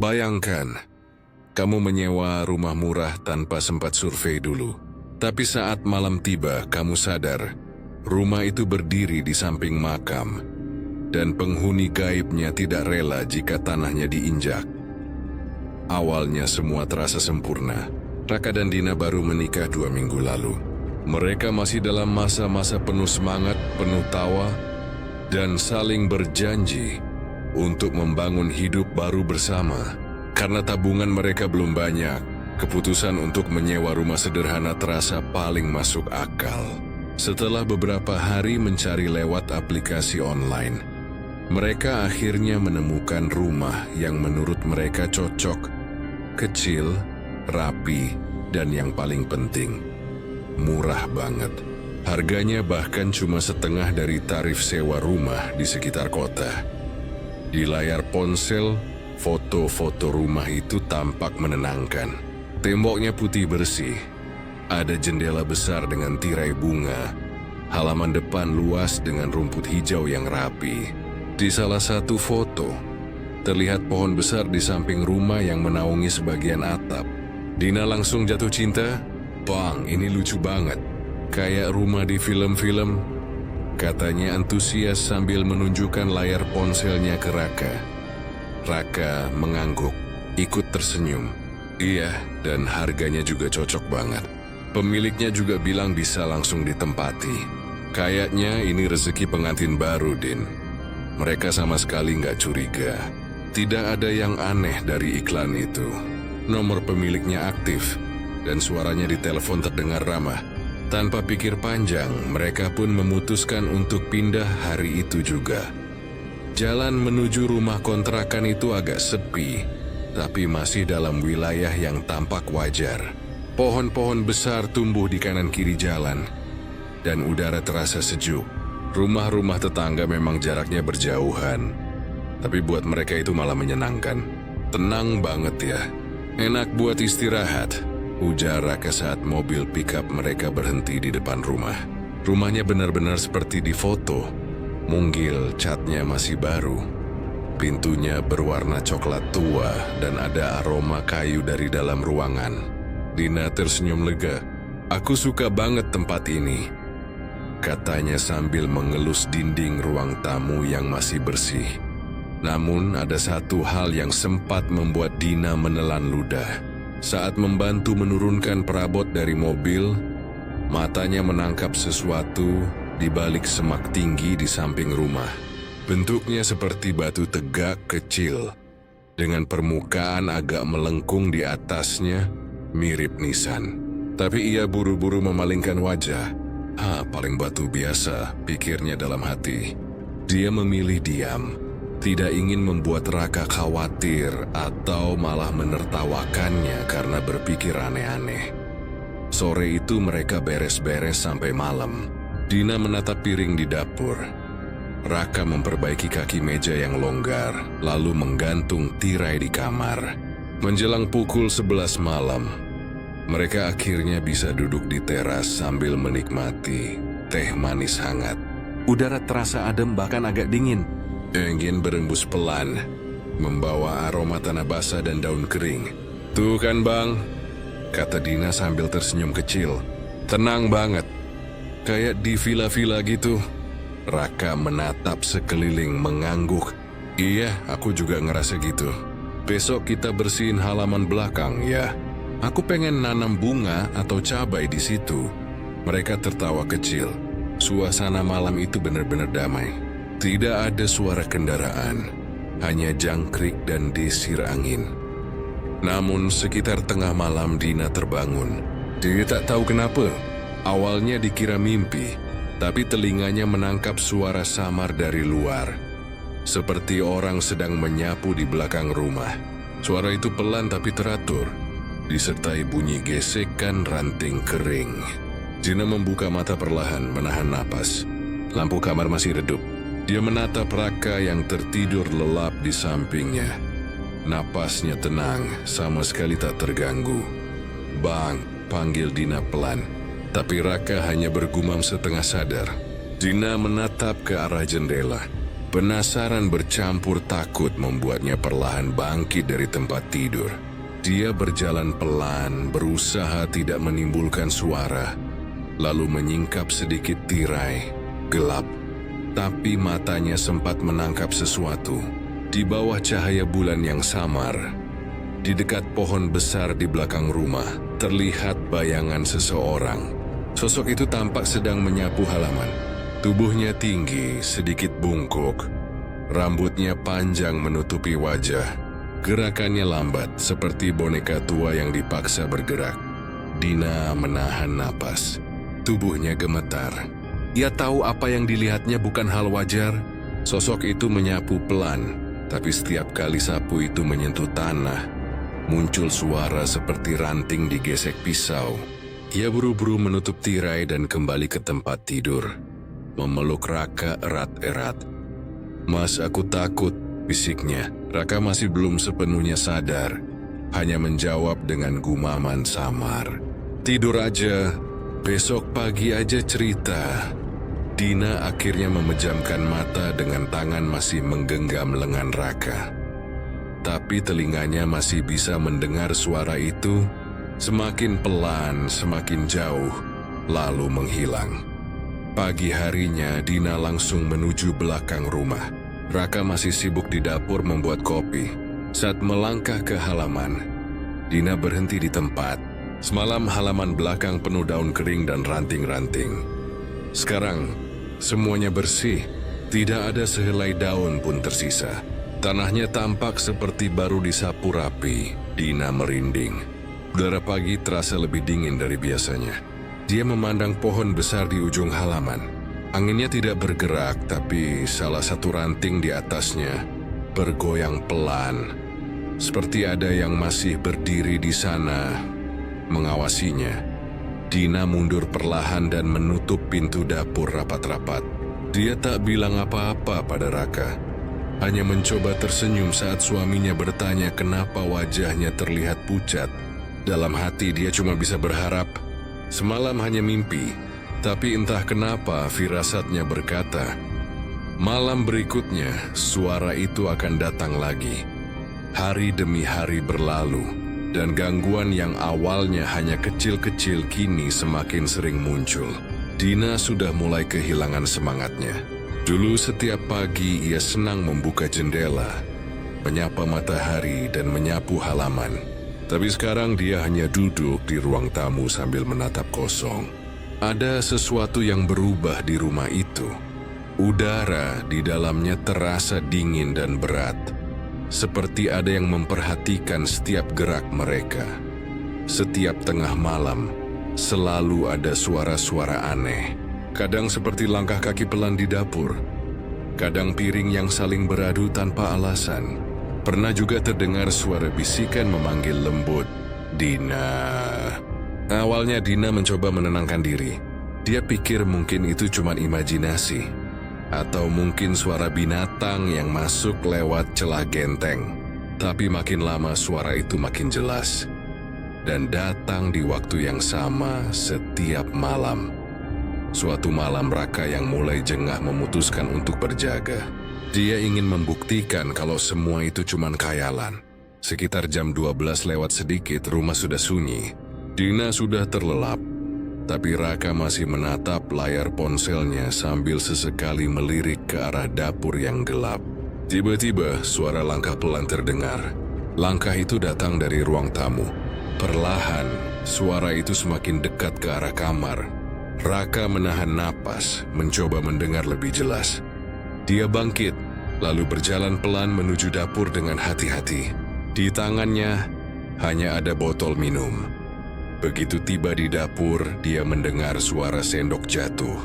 Bayangkan, kamu menyewa rumah murah tanpa sempat survei dulu. Tapi saat malam tiba, kamu sadar, rumah itu berdiri di samping makam, dan penghuni gaibnya tidak rela jika tanahnya diinjak. Awalnya semua terasa sempurna. Raka dan Dina baru menikah 2 minggu lalu. Mereka masih dalam masa-masa penuh semangat, penuh tawa, dan saling berjanji untuk membangun hidup baru bersama. Karena tabungan mereka belum banyak, keputusan untuk menyewa rumah sederhana terasa paling masuk akal. Setelah beberapa hari mencari lewat aplikasi online, mereka akhirnya menemukan rumah yang menurut mereka cocok, kecil, rapi, dan yang paling penting, murah banget. Harganya bahkan cuma setengah dari tarif sewa rumah di sekitar kota. Di layar ponsel, foto-foto rumah itu tampak menenangkan. Temboknya putih bersih, ada jendela besar dengan tirai bunga, halaman depan luas dengan rumput hijau yang rapi. Di salah satu foto, terlihat pohon besar di samping rumah yang menaungi sebagian atap. Dina langsung jatuh cinta. "Bang, ini lucu banget. Kayak rumah di film-film," katanya antusias sambil menunjukkan layar ponselnya ke Raka. Raka mengangguk, ikut tersenyum. "Iya, dan harganya juga cocok banget. Pemiliknya juga bilang bisa langsung ditempati. Kayaknya ini rezeki pengantin baru, Din." Mereka sama sekali nggak curiga. Tidak ada yang aneh dari iklan itu. Nomor pemiliknya aktif, dan suaranya di telepon terdengar ramah. Tanpa pikir panjang, mereka pun memutuskan untuk pindah hari itu juga. Jalan menuju rumah kontrakan itu agak sepi, tapi masih dalam wilayah yang tampak wajar. Pohon-pohon besar tumbuh di kanan kiri jalan, dan udara terasa sejuk. Rumah-rumah tetangga memang jaraknya berjauhan, tapi buat mereka itu malah menyenangkan. "Tenang banget ya, enak buat istirahat," ujar Raka saat mobil pickup mereka berhenti di depan rumah. Rumahnya benar-benar seperti di foto. Mungil catnya masih baru. Pintunya berwarna coklat tua dan ada aroma kayu dari dalam ruangan. Dina tersenyum lega. "Aku suka banget tempat ini," katanya sambil mengelus dinding ruang tamu yang masih bersih. Namun ada satu hal yang sempat membuat Dina menelan ludah. Saat membantu menurunkan perabot dari mobil, matanya menangkap sesuatu di balik semak tinggi di samping rumah. Bentuknya seperti batu tegak kecil, dengan permukaan agak melengkung di atasnya, mirip nisan. Tapi ia buru-buru memalingkan wajah. Paling batu biasa," pikirnya dalam hati. Dia memilih diam, tidak ingin membuat Raka khawatir atau malah menertawakannya karena berpikir aneh-aneh. Sore itu mereka beres-beres sampai malam. Dina menatap piring di dapur. Raka memperbaiki kaki meja yang longgar, lalu menggantung tirai di kamar. Menjelang pukul 11 malam, mereka akhirnya bisa duduk di teras sambil menikmati teh manis hangat. Udara terasa adem bahkan agak dingin. Angin berembus pelan, membawa aroma tanah basah dan daun kering. "Tuh kan bang," kata Dina sambil tersenyum kecil. "Tenang banget. Kayak di villa-villa gitu." Raka menatap sekeliling mengangguk. "Iya, aku juga ngerasa gitu. Besok kita bersihin halaman belakang ya. Aku pengen nanam bunga atau cabai di situ." Mereka tertawa kecil. Suasana malam itu benar-benar damai. Tidak ada suara kendaraan, hanya jangkrik dan desir angin. Namun sekitar tengah malam Dina terbangun. Dia tak tahu kenapa. Awalnya dikira mimpi, tapi telinganya menangkap suara samar dari luar. Seperti orang sedang menyapu di belakang rumah. Suara itu pelan tapi teratur, disertai bunyi gesekan ranting kering. Dina membuka mata perlahan, menahan napas. Lampu kamar masih redup. Dia menatap Raka yang tertidur lelap di sampingnya. Napasnya tenang, sama sekali tak terganggu. "Bang," panggil Dina pelan. Tapi Raka hanya bergumam setengah sadar. Dina menatap ke arah jendela. Penasaran bercampur takut membuatnya perlahan bangkit dari tempat tidur. Dia berjalan pelan, berusaha tidak menimbulkan suara, lalu menyingkap sedikit tirai, gelap. Tapi matanya sempat menangkap sesuatu. Di bawah cahaya bulan yang samar, di dekat pohon besar di belakang rumah, terlihat bayangan seseorang. Sosok itu tampak sedang menyapu halaman. Tubuhnya tinggi, sedikit bungkuk. Rambutnya panjang menutupi wajah. Gerakannya lambat, seperti boneka tua yang dipaksa bergerak. Dina menahan napas. Tubuhnya gemetar. Ia tahu apa yang dilihatnya bukan hal wajar. Sosok itu menyapu pelan, tapi setiap kali sapu itu menyentuh tanah, muncul suara seperti ranting digesek pisau. Ia buru-buru menutup tirai dan kembali ke tempat tidur, memeluk Raka erat-erat. "Mas, aku takut," bisiknya. Raka masih belum sepenuhnya sadar, hanya menjawab dengan gumaman samar. "Tidur aja, besok pagi aja cerita." Dina akhirnya memejamkan mata dengan tangan masih menggenggam lengan Raka. Tapi telinganya masih bisa mendengar suara itu, semakin pelan, semakin jauh, lalu menghilang. Pagi harinya, Dina langsung menuju belakang rumah. Raka masih sibuk di dapur membuat kopi. Saat melangkah ke halaman, Dina berhenti di tempat. Semalam halaman belakang penuh daun kering dan ranting-ranting. Sekarang, semuanya bersih. Tidak ada sehelai daun pun tersisa. Tanahnya tampak seperti baru disapu rapi. Dina merinding. Udara pagi terasa lebih dingin dari biasanya. Dia memandang pohon besar di ujung halaman. Anginnya tidak bergerak, tapi salah satu ranting di atasnya bergoyang pelan. Seperti ada yang masih berdiri di sana, mengawasinya. Dina mundur perlahan dan menutup pintu dapur rapat-rapat. Dia tak bilang apa-apa pada Raka. Hanya mencoba tersenyum saat suaminya bertanya kenapa wajahnya terlihat pucat. Dalam hati dia cuma bisa berharap semalam hanya mimpi, tapi entah kenapa firasatnya berkata, malam berikutnya suara itu akan datang lagi. Hari demi hari berlalu, dan gangguan yang awalnya hanya kecil-kecil kini semakin sering muncul. Dina sudah mulai kehilangan semangatnya. Dulu setiap pagi ia senang membuka jendela, menyapa matahari dan menyapu halaman. Tapi sekarang dia hanya duduk di ruang tamu sambil menatap kosong. Ada sesuatu yang berubah di rumah itu. Udara di dalamnya terasa dingin dan berat. Seperti ada yang memperhatikan setiap gerak mereka. Setiap tengah malam, selalu ada suara-suara aneh. Kadang seperti langkah kaki pelan di dapur. Kadang piring yang saling beradu tanpa alasan. Pernah juga terdengar suara bisikan memanggil lembut, "Dina." Awalnya Dina mencoba menenangkan diri. Dia pikir mungkin itu cuma imajinasi, atau mungkin suara binatang yang masuk lewat celah genteng. Tapi makin lama suara itu makin jelas, dan datang di waktu yang sama setiap malam. Suatu malam Raka yang mulai jengah memutuskan untuk berjaga. Dia ingin membuktikan kalau semua itu cuma khayalan. Sekitar jam 12 lewat sedikit rumah sudah sunyi. Dina sudah terlelap, tapi Raka masih menatap layar ponselnya sambil sesekali melirik ke arah dapur yang gelap. Tiba-tiba suara langkah pelan terdengar. Langkah itu datang dari ruang tamu. Perlahan, suara itu semakin dekat ke arah kamar. Raka menahan napas, mencoba mendengar lebih jelas. Dia bangkit, lalu berjalan pelan menuju dapur dengan hati-hati. Di tangannya hanya ada botol minum. Begitu tiba di dapur, dia mendengar suara sendok jatuh.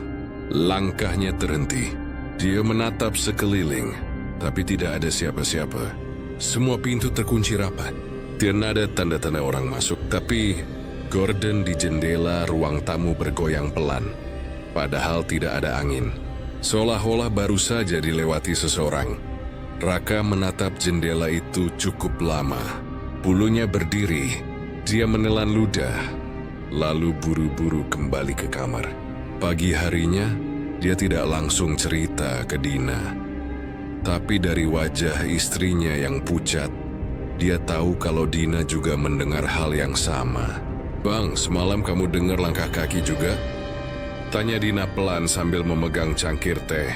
Langkahnya terhenti. Dia menatap sekeliling, tapi tidak ada siapa-siapa. Semua pintu terkunci rapat. Tidak ada tanda-tanda orang masuk, tapi gorden di jendela ruang tamu bergoyang pelan. Padahal tidak ada angin. Seolah-olah baru saja dilewati seseorang. Raka menatap jendela itu cukup lama. Bulunya berdiri. Dia menelan ludah, lalu buru-buru kembali ke kamar. Pagi harinya, dia tidak langsung cerita ke Dina. Tapi dari wajah istrinya yang pucat, dia tahu kalau Dina juga mendengar hal yang sama. "Bang, semalam kamu dengar langkah kaki juga?" Tanya Dina pelan sambil memegang cangkir teh.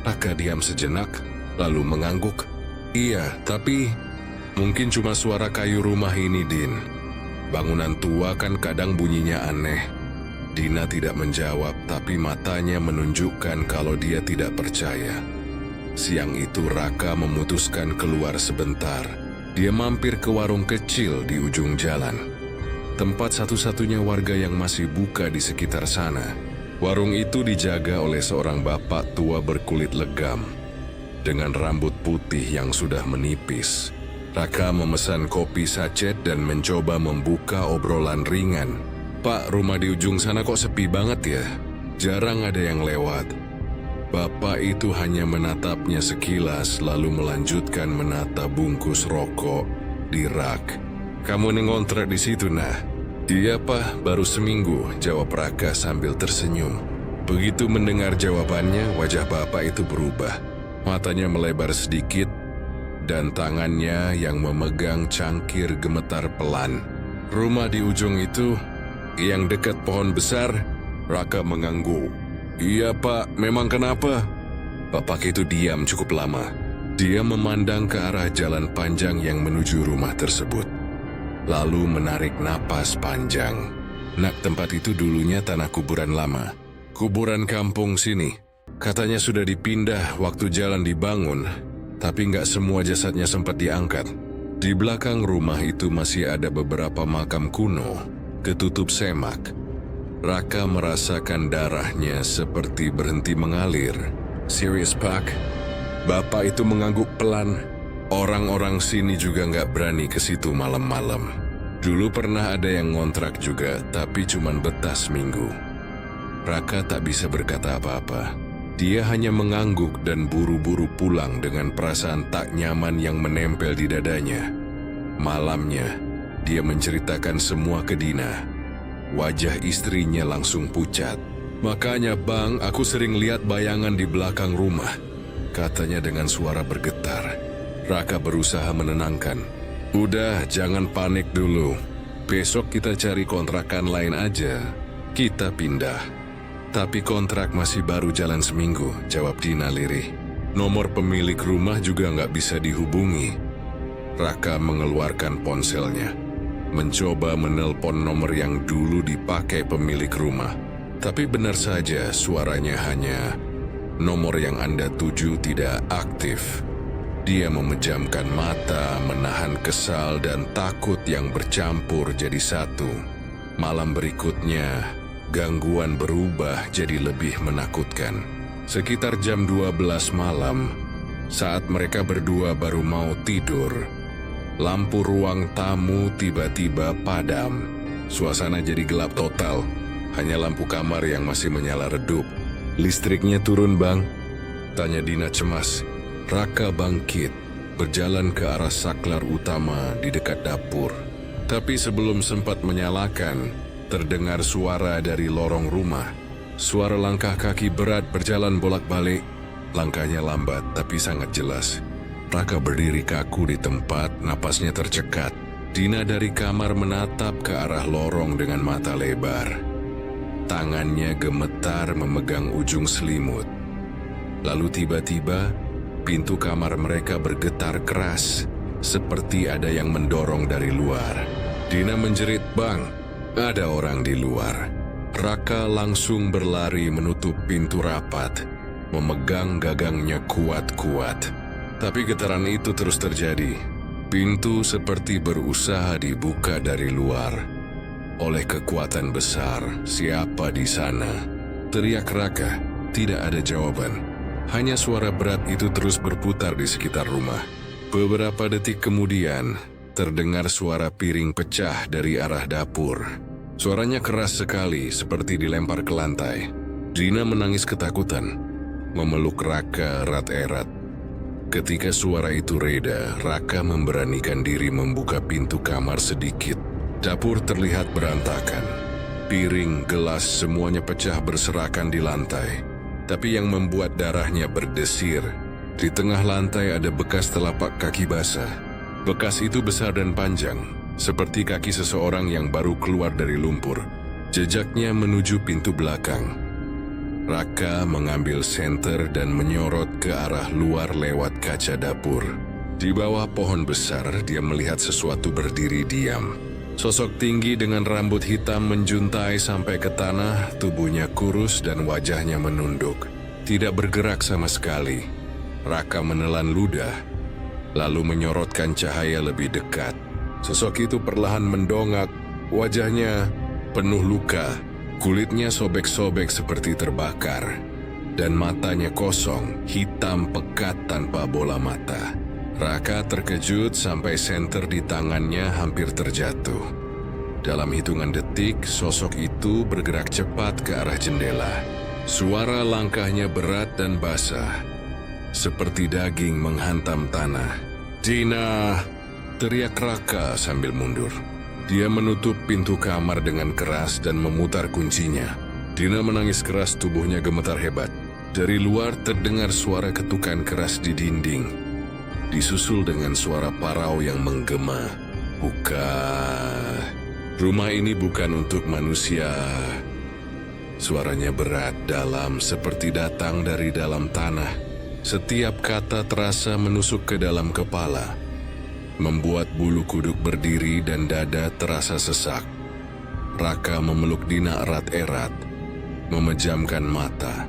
Raka diam sejenak, lalu mengangguk. "Iya, tapi mungkin cuma suara kayu rumah ini, Din. Bangunan tua kan kadang bunyinya aneh." Dina tidak menjawab, tapi matanya menunjukkan kalau dia tidak percaya. Siang itu Raka memutuskan keluar sebentar. Dia mampir ke warung kecil di ujung jalan. Tempat satu-satunya warga yang masih buka di sekitar sana. Warung itu dijaga oleh seorang bapak tua berkulit legam dengan rambut putih yang sudah menipis. Raka memesan kopi sachet dan mencoba membuka obrolan ringan. "Pak, rumah di ujung sana kok sepi banget ya? Jarang ada yang lewat." Bapak itu hanya menatapnya sekilas lalu melanjutkan menata bungkus rokok di rak. "Kamu ngontrak di situ, nah?" "Iya, Pak, baru seminggu," jawab Raka sambil tersenyum. Begitu mendengar jawabannya, wajah bapak itu berubah. Matanya melebar sedikit dan tangannya yang memegang cangkir gemetar pelan. "Rumah di ujung itu, yang dekat pohon besar?" Raka mengangguk. "Iya, Pak, memang kenapa?" Bapak itu diam cukup lama. Dia memandang ke arah jalan panjang yang menuju rumah tersebut, lalu menarik napas panjang. "Nak, tempat itu dulunya tanah kuburan lama. Kuburan kampung sini. Katanya sudah dipindah waktu jalan dibangun, tapi nggak semua jasadnya sempat diangkat. Di belakang rumah itu masih ada beberapa makam kuno, ketutup semak." Raka merasakan darahnya seperti berhenti mengalir. "Serius, Pak?" Bapak itu mengangguk pelan. "Orang-orang sini juga nggak berani ke situ malam-malam. Dulu pernah ada yang ngontrak juga, tapi cuman betah seminggu." Raka tak bisa berkata apa-apa. Dia hanya mengangguk dan buru-buru pulang dengan perasaan tak nyaman yang menempel di dadanya. Malamnya, dia menceritakan semua ke Dina. Wajah istrinya langsung pucat. "Makanya, Bang, aku sering lihat bayangan di belakang rumah," katanya dengan suara bergetar. Raka berusaha menenangkan. "Udah, jangan panik dulu. Besok kita cari kontrakan lain aja. Kita pindah." "Tapi kontrak masih baru jalan seminggu," jawab Dina lirih. "Nomor pemilik rumah juga nggak bisa dihubungi." Raka mengeluarkan ponselnya, mencoba menelpon nomor yang dulu dipakai pemilik rumah. Tapi benar saja suaranya hanya, "Nomor yang Anda tuju tidak aktif." Dia memejamkan mata, menahan kesal dan takut yang bercampur jadi satu. Malam berikutnya, gangguan berubah jadi lebih menakutkan. Sekitar jam 12 malam, saat mereka berdua baru mau tidur, lampu ruang tamu tiba-tiba padam. Suasana jadi gelap total. Hanya lampu kamar yang masih menyala redup. "Listriknya turun, Bang?" tanya Dina cemas. Raka bangkit, berjalan ke arah saklar utama di dekat dapur. Tapi sebelum sempat menyalakan, terdengar suara dari lorong rumah. Suara langkah kaki berat berjalan bolak-balik. Langkahnya lambat tapi sangat jelas. Raka berdiri kaku di tempat, napasnya tercekat. Dina dari kamar menatap ke arah lorong dengan mata lebar. Tangannya gemetar memegang ujung selimut. Lalu tiba-tiba, pintu kamar mereka bergetar keras, seperti ada yang mendorong dari luar. Dina menjerit, "Bang, ada orang di luar." Raka langsung berlari menutup pintu rapat, memegang gagangnya kuat-kuat. Tapi getaran itu terus terjadi. Pintu seperti berusaha dibuka dari luar. Oleh kekuatan besar, "Siapa di sana?" teriak Raka. Tidak ada jawaban. Hanya suara berat itu terus berputar di sekitar rumah. Beberapa detik kemudian, terdengar suara piring pecah dari arah dapur. Suaranya keras sekali, seperti dilempar ke lantai. Dina menangis ketakutan, memeluk Raka erat-erat. Ketika suara itu reda, Raka memberanikan diri membuka pintu kamar sedikit. Dapur terlihat berantakan. Piring, gelas, semuanya pecah berserakan di lantai. Tapi yang membuat darahnya berdesir, Di tengah lantai ada bekas telapak kaki basah. Bekas itu besar dan panjang, seperti kaki seseorang yang baru keluar dari lumpur. Jejaknya menuju pintu belakang. Raka mengambil senter dan menyorot ke arah luar lewat kaca dapur. Di bawah pohon besar, dia melihat sesuatu berdiri diam. Sosok tinggi dengan rambut hitam menjuntai sampai ke tanah, tubuhnya kurus dan wajahnya menunduk. Tidak bergerak sama sekali. Raka menelan ludah, lalu menyorotkan cahaya lebih dekat. Sosok itu perlahan mendongak, wajahnya penuh luka, kulitnya sobek-sobek seperti terbakar, dan matanya kosong, hitam pekat tanpa bola mata. Raka terkejut sampai senter di tangannya hampir terjatuh. Dalam hitungan detik, sosok itu bergerak cepat ke arah jendela. Suara langkahnya berat dan basah, seperti daging menghantam tanah. "Dina!" teriak Raka sambil mundur. Dia menutup pintu kamar dengan keras dan memutar kuncinya. Dina menangis keras, tubuhnya gemetar hebat. Dari luar terdengar suara ketukan keras di dinding, disusul dengan suara parau yang menggema. "Buka. Rumah ini bukan untuk manusia." Suaranya berat, dalam, seperti datang dari dalam tanah. Setiap kata terasa menusuk ke dalam kepala, membuat bulu kuduk berdiri dan dada terasa sesak. Raka memeluk Dina erat-erat, memejamkan mata,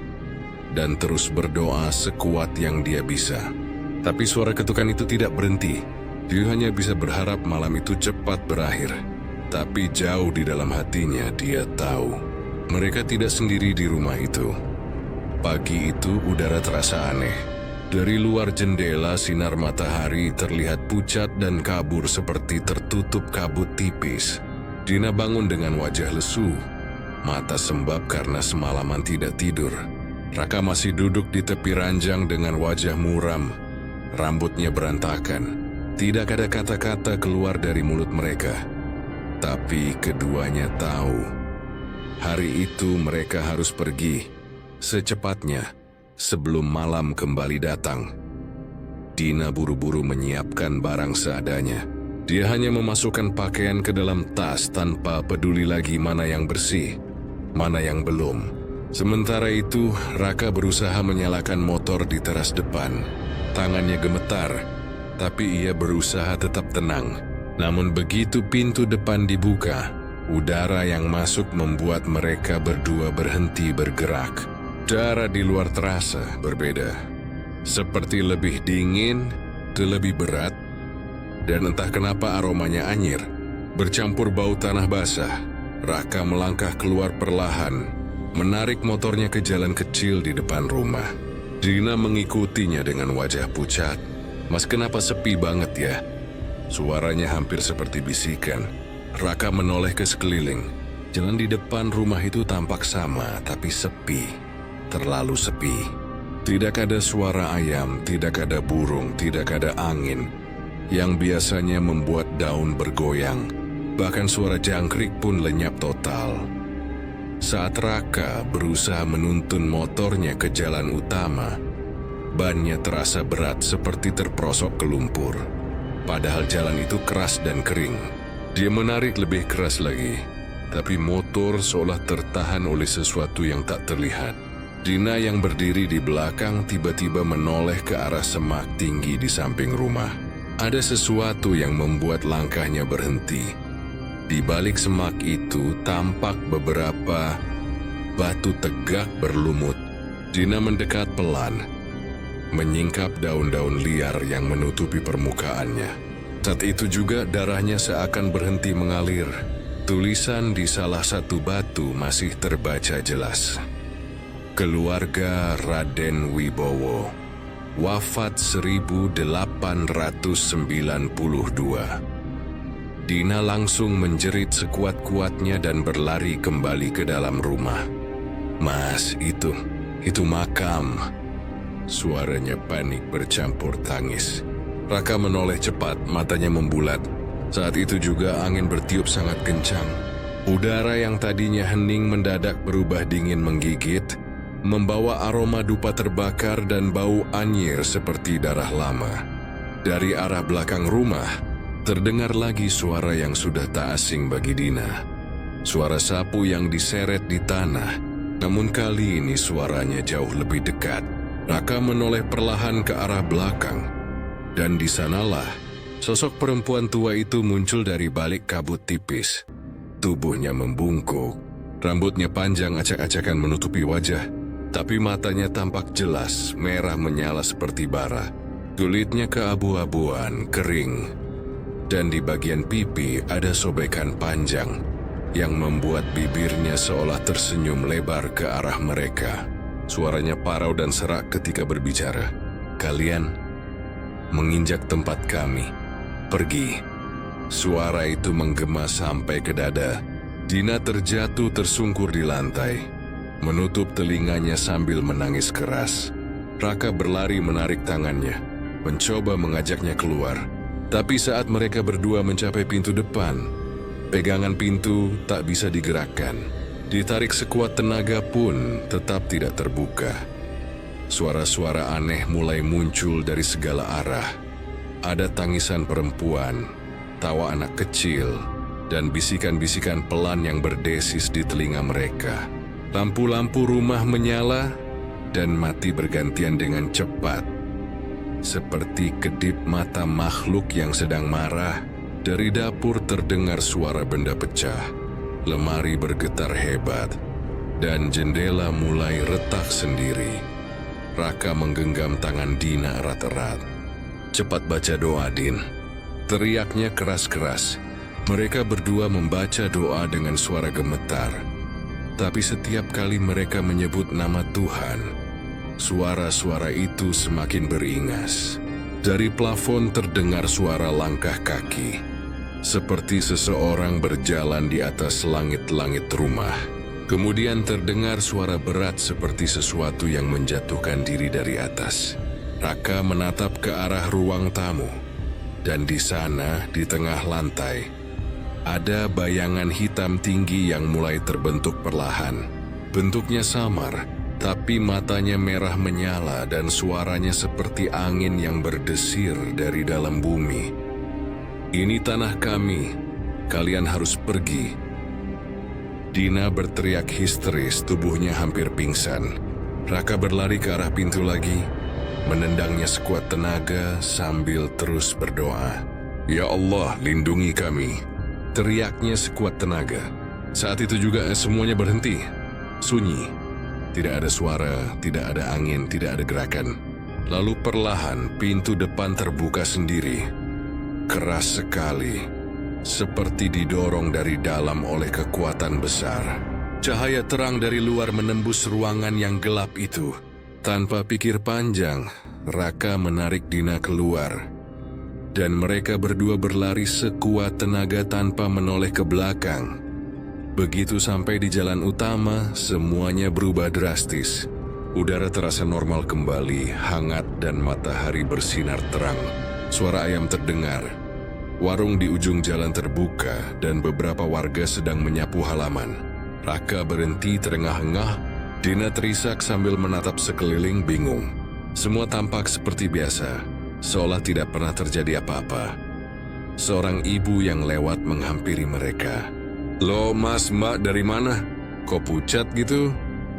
dan terus berdoa sekuat yang dia bisa. Tapi suara ketukan itu tidak berhenti. Dia hanya bisa berharap malam itu cepat berakhir. Tapi jauh di dalam hatinya dia tahu, mereka tidak sendiri di rumah itu. Pagi itu udara terasa aneh. Dari luar jendela sinar matahari terlihat pucat dan kabur seperti tertutup kabut tipis. Dina bangun dengan wajah lesu, mata sembab karena semalaman tidak tidur. Raka masih duduk di tepi ranjang dengan wajah muram, rambutnya berantakan. Tidak ada kata-kata keluar dari mulut mereka. Tapi keduanya tahu, hari itu mereka harus pergi secepatnya sebelum malam kembali datang. Dina buru-buru menyiapkan barang seadanya. Dia hanya memasukkan pakaian ke dalam tas tanpa peduli lagi mana yang bersih, mana yang belum. Sementara itu, Raka berusaha menyalakan motor di teras depan. Tangannya gemetar, tapi ia berusaha tetap tenang. Namun begitu pintu depan dibuka, udara yang masuk membuat mereka berdua berhenti bergerak. Udara di luar terasa berbeda, seperti lebih dingin, lebih berat, dan entah kenapa aromanya anyir, bercampur bau tanah basah. Raka melangkah keluar perlahan, menarik motornya ke jalan kecil di depan rumah. Dina mengikutinya dengan wajah pucat. "Mas, kenapa sepi banget ya?" Suaranya hampir seperti bisikan. Raka menoleh ke sekeliling. Jalan di depan rumah itu tampak sama, tapi sepi. Terlalu sepi. Tidak ada suara ayam, tidak ada burung, tidak ada angin yang biasanya membuat daun bergoyang. Bahkan suara jangkrik pun lenyap total. Saat Raka berusaha menuntun motornya ke jalan utama, bannya terasa berat seperti terperosok ke lumpur. Padahal jalan itu keras dan kering. Dia menarik lebih keras lagi, tapi motor seolah tertahan oleh sesuatu yang tak terlihat. Dina yang berdiri di belakang tiba-tiba menoleh ke arah semak tinggi di samping rumah. Ada sesuatu yang membuat langkahnya berhenti. Di balik semak itu tampak beberapa batu tegak berlumut. Dina mendekat pelan, menyingkap daun-daun liar yang menutupi permukaannya. Saat itu juga darahnya seakan berhenti mengalir. Tulisan di salah satu batu masih terbaca jelas. Keluarga Raden Wibowo, wafat 1892. Dina langsung menjerit sekuat-kuatnya dan berlari kembali ke dalam rumah. "Mas, itu makam." Suaranya panik bercampur tangis. Raka menoleh cepat, matanya membulat. Saat itu juga angin bertiup sangat kencang. Udara yang tadinya hening mendadak berubah dingin menggigit. membawa aroma dupa terbakar dan bau anyir seperti darah lama. Dari arah belakang rumah, terdengar lagi suara yang sudah tak asing bagi Dina. Suara sapu yang diseret di tanah, namun kali ini suaranya jauh lebih dekat. Raka menoleh perlahan ke arah belakang, dan di sanalah sosok perempuan tua itu muncul dari balik kabut tipis. Tubuhnya membungkuk, rambutnya panjang acak-acakan menutupi wajah, tapi matanya tampak jelas, merah menyala seperti bara. Kulitnya keabu-abuan, kering, dan di bagian pipi ada sobekan panjang yang membuat bibirnya seolah tersenyum lebar ke arah mereka. Suaranya parau dan serak ketika berbicara. "Kalian menginjak tempat kami. Pergi." Suara itu menggema sampai ke dada. Dina terjatuh tersungkur di lantai, menutup telinganya sambil menangis keras. Raka berlari menarik tangannya, mencoba mengajaknya keluar. Tapi saat mereka berdua mencapai pintu depan, pegangan pintu tak bisa digerakkan. Ditarik sekuat tenaga pun tetap tidak terbuka. Suara-suara aneh mulai muncul dari segala arah. Ada tangisan perempuan, tawa anak kecil, dan bisikan-bisikan pelan yang berdesis di telinga mereka. Lampu-lampu rumah menyala dan mati bergantian dengan cepat. Seperti kedip mata makhluk yang sedang marah, dari dapur terdengar suara benda pecah. Lemari bergetar hebat, dan jendela mulai retak sendiri. Raka menggenggam tangan Dina erat-erat. "Cepat baca doa, Din," teriaknya keras-keras. Mereka berdua membaca doa dengan suara gemetar. Tapi setiap kali mereka menyebut nama Tuhan, suara-suara itu semakin beringas. Dari plafon terdengar suara langkah kaki, seperti seseorang berjalan di atas langit-langit rumah. Kemudian terdengar suara berat seperti sesuatu yang menjatuhkan diri dari atas. Raka menatap ke arah ruang tamu, dan di sana, di tengah lantai, ada bayangan hitam tinggi yang mulai terbentuk perlahan. Bentuknya samar, tapi matanya merah menyala dan suaranya seperti angin yang berdesir dari dalam bumi. "Ini tanah kami, kalian harus pergi." Dina berteriak histeris, tubuhnya hampir pingsan. Raka berlari ke arah pintu lagi, menendangnya sekuat tenaga sambil terus berdoa. "Ya Allah, lindungi kami," teriaknya sekuat tenaga. Saat itu juga semuanya berhenti. Sunyi. Tidak ada suara, tidak ada angin, tidak ada gerakan. Lalu perlahan pintu depan terbuka sendiri. Keras sekali, seperti didorong dari dalam oleh kekuatan besar. Cahaya terang dari luar menembus ruangan yang gelap itu. Tanpa pikir panjang, Raka menarik Dina keluar. Dan mereka berdua berlari sekuat tenaga tanpa menoleh ke belakang. Begitu sampai di jalan utama, semuanya berubah drastis. Udara terasa normal kembali, hangat dan matahari bersinar terang. Suara ayam terdengar. Warung di ujung jalan terbuka dan beberapa warga sedang menyapu halaman. Raka berhenti terengah-engah. Dina terisak sambil menatap sekeliling bingung. Semua tampak seperti biasa, seolah tidak pernah terjadi apa-apa. Seorang ibu yang lewat menghampiri mereka. "Loh mas, mbak dari mana? Kok pucat gitu?"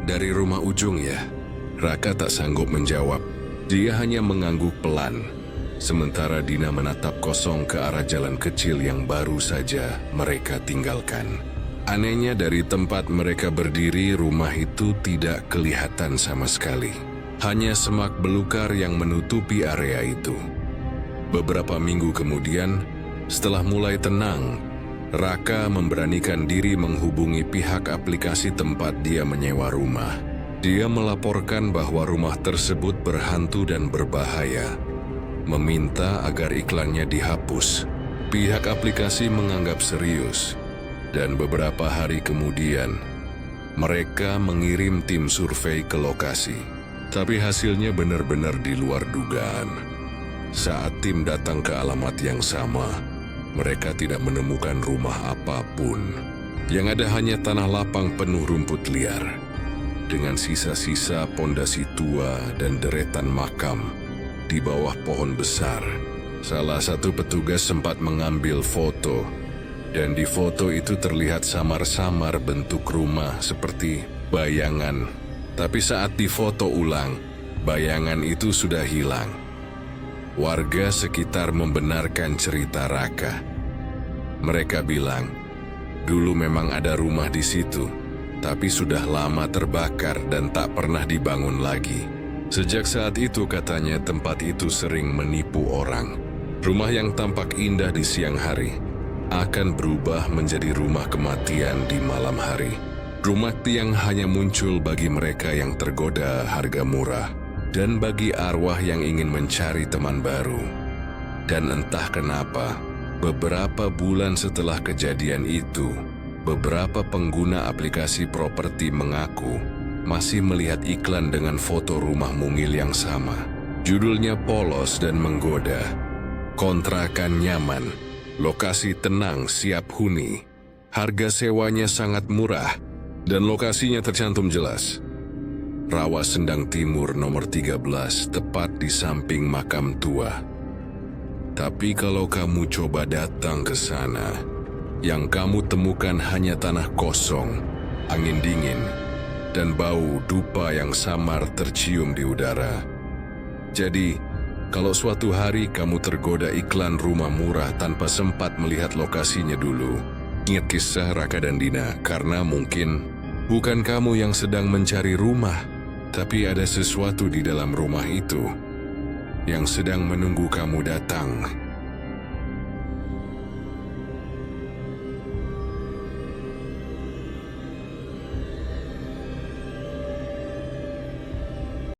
"Dari rumah ujung ya." Raka tak sanggup menjawab. Dia hanya mengangguk pelan. Sementara Dina menatap kosong ke arah jalan kecil yang baru saja mereka tinggalkan. Anehnya dari tempat mereka berdiri, rumah itu tidak kelihatan sama sekali. Hanya semak belukar yang menutupi area itu. Beberapa minggu kemudian, setelah mulai tenang, Raka memberanikan diri menghubungi pihak aplikasi tempat dia menyewa rumah. Dia melaporkan bahwa rumah tersebut berhantu dan berbahaya, meminta agar iklannya dihapus. Pihak aplikasi menganggap serius, dan beberapa hari kemudian, mereka mengirim tim survei ke lokasi. Tapi hasilnya benar-benar di luar dugaan. Saat tim datang ke alamat yang sama, mereka tidak menemukan rumah apapun. Yang ada hanya tanah lapang penuh rumput liar. dengan sisa-sisa pondasi tua dan deretan makam di bawah pohon besar. Salah satu petugas sempat mengambil foto, dan di foto itu terlihat samar-samar bentuk rumah seperti bayangan. Tapi saat difoto ulang, bayangan itu sudah hilang. Warga sekitar membenarkan cerita Raka. Mereka bilang, dulu memang ada rumah di situ, tapi sudah lama terbakar dan tak pernah dibangun lagi. Sejak saat itu katanya tempat itu sering menipu orang. Rumah yang tampak indah di siang hari akan berubah menjadi rumah kematian di malam hari. Rumah yang hanya muncul bagi mereka yang tergoda harga murah dan bagi arwah yang ingin mencari teman baru. Dan entah kenapa, beberapa bulan setelah kejadian itu, beberapa pengguna aplikasi properti mengaku masih melihat iklan dengan foto rumah mungil yang sama. Judulnya polos dan menggoda. Kontrakan nyaman, lokasi tenang siap huni, harga sewanya sangat murah, dan lokasinya tercantum jelas. Rawa Sendang Timur nomor 13, tepat di samping makam tua. Tapi kalau kamu coba datang ke sana, yang kamu temukan hanya tanah kosong, angin dingin, dan bau dupa yang samar tercium di udara. Jadi, kalau suatu hari kamu tergoda iklan rumah murah tanpa sempat melihat lokasinya dulu, ingat kisah Raka dan Dina, karena mungkin bukan kamu yang sedang mencari rumah, tapi ada sesuatu di dalam rumah itu yang sedang menunggu kamu datang.